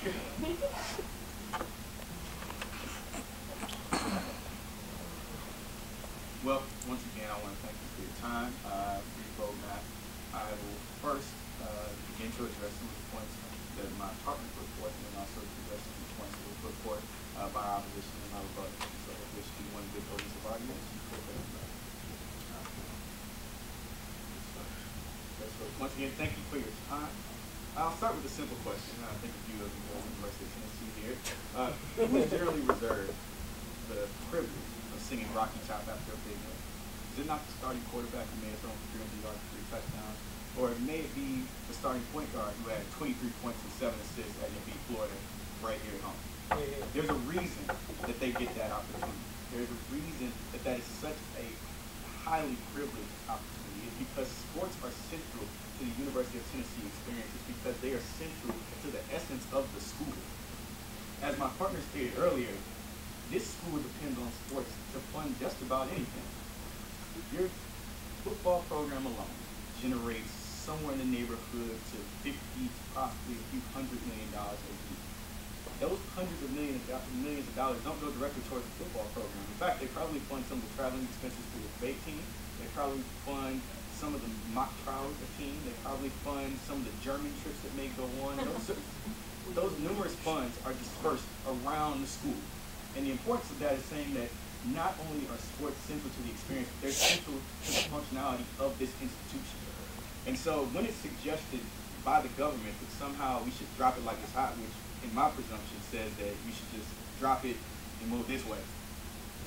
Well, once again, I want to thank you for your time. Brief roadmap. I will first begin to address some of the points that my partner put forth, and then also address some of the points that were put forth by our opposition and our rebuttal. So, if you do want to give those of arguments, you put them back. So, once again, thank you for your time. I'll start with a simple question. I think a few of you know the University of Tennessee here. Who is generally reserved the privilege of singing Rocky Top after a big win? Is it not the starting quarterback who may have thrown for 300 yards, 3 touchdowns? Or may it be the starting point guard who had 23 points and 7 assists at UT Florida right here at home? There's a reason that they get that opportunity. There's a reason that that is such a highly privileged opportunity. It's because sports are central to the University of Tennessee experience. It's because they are central to the essence of the school. As my partner stated earlier, this school depends on sports to fund just about anything. Your football program alone generates somewhere in the neighborhood to 50 to possibly a few $100 million a year. Those hundreds of millions of dollars don't go directly towards the football program. In fact, they probably fund some of the traveling expenses for the debate team. They probably fund some of the mock trials of the team. They probably fund some of the German trips that may go on. Those numerous funds are dispersed around the school. And the importance of that is saying that not only are sports central to the experience, but they're central to the functionality of this institution. And so when it's suggested by the government that somehow we should drop it like it's hot, which in my presumption says that we should just drop it and move this way.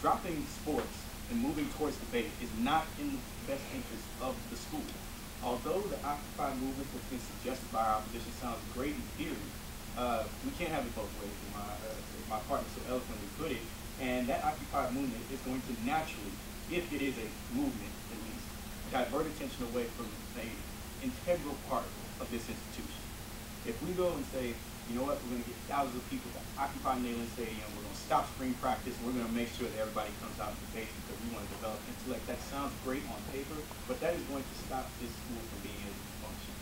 Dropping sports and moving towards debate is not in the best interest of the school. Although the Occupy movement that's been suggested by our opposition sounds great in theory, we can't have it both ways, as my partner so eloquently put it. And that Occupy movement is going to naturally, if it is a movement at least, divert attention away from an integral part of this institution. If we go and say, you know what, we're going to get thousands of people to occupy Neyland Stadium, we're going to stop spring practice, and we're going to make sure that everybody comes out and debates because we want to develop intellect. That sounds great on paper, but that is going to stop this school from being able to function.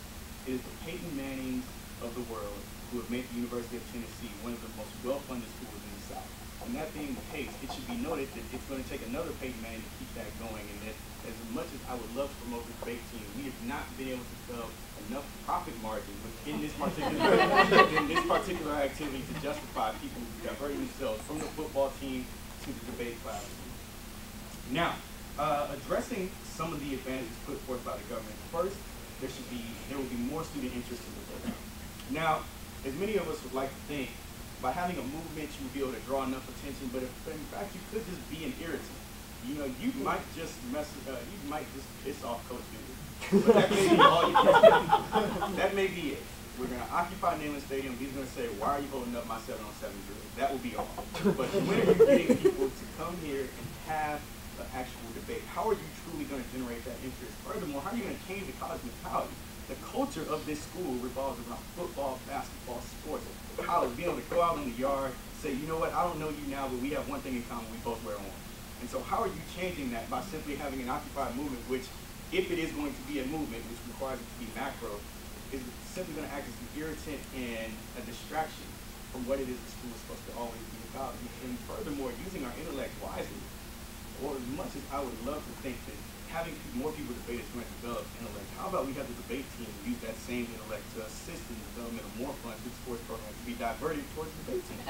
It is the Peyton Mannings of the world who have made the University of Tennessee one of the most well-funded schools in the South. And that being the case, it should be noted that it's going to take another Peyton Manning to keep that going, and that as much as I would love to promote the debate team, we have not been able to develop enough profit margin within this particular activity to justify people diverting themselves from the football team to the debate platform. Now, addressing some of the advantages put forth by the government. First, there will be more student interest in the program. Now, as many of us would like to think, by having a movement, you would be able to draw enough attention, but in fact, you could just be an irritant. You know, you might just piss off Coach Dooley. But that may be all you can do. That may be it. We're going to occupy Neyland Stadium. He's going to say, why are you holding up my 7-on-7 drill? That will be all. But when are you getting people to come here and have an actual debate? How are you truly going to generate that interest? Furthermore, how are you going to change the college mentality? The culture of this school revolves around football, basketball, sports, college, being able to go out in the yard, say, you know what, I don't know you now, but we have one thing in common, we both wear orange. And so how are you changing that by simply having an Occupy movement, which, if it is going to be a movement, which requires it to be macro, is simply going to act as an irritant and a distraction from what it is the school is supposed to always be about. And furthermore, using our intellect wisely, or as much as I would love to think that having more people debate is going to develop intellect, how about we have the debate team use that same intellect to assist in the development of more funds through the sports program to be diverted towards the debate team?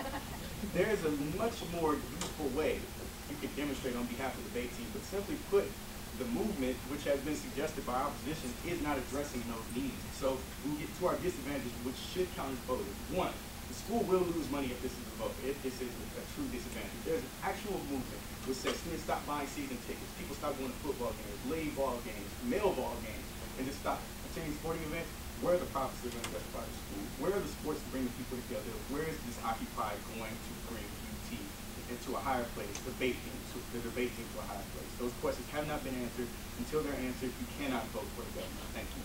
There is a much more useful way you can demonstrate on behalf of the debate team, but simply put, the movement, which has been suggested by our opposition, is not addressing those needs. So we get to our disadvantages, which should count as voters. One, the school will lose money if this is a vote, if this is a true disadvantage. There's an actual movement which says students stop buying season tickets, people stop going to football games, league ball games, male ball games, and just stop attending sporting events. Where are the profits that are going to justify the school? Where are the sports to bring the people together? Where is this Occupy going to bring UT into a higher place, the debate team to a higher place? Those questions have not been answered. Until they're answered, you cannot vote for the government. Thank you.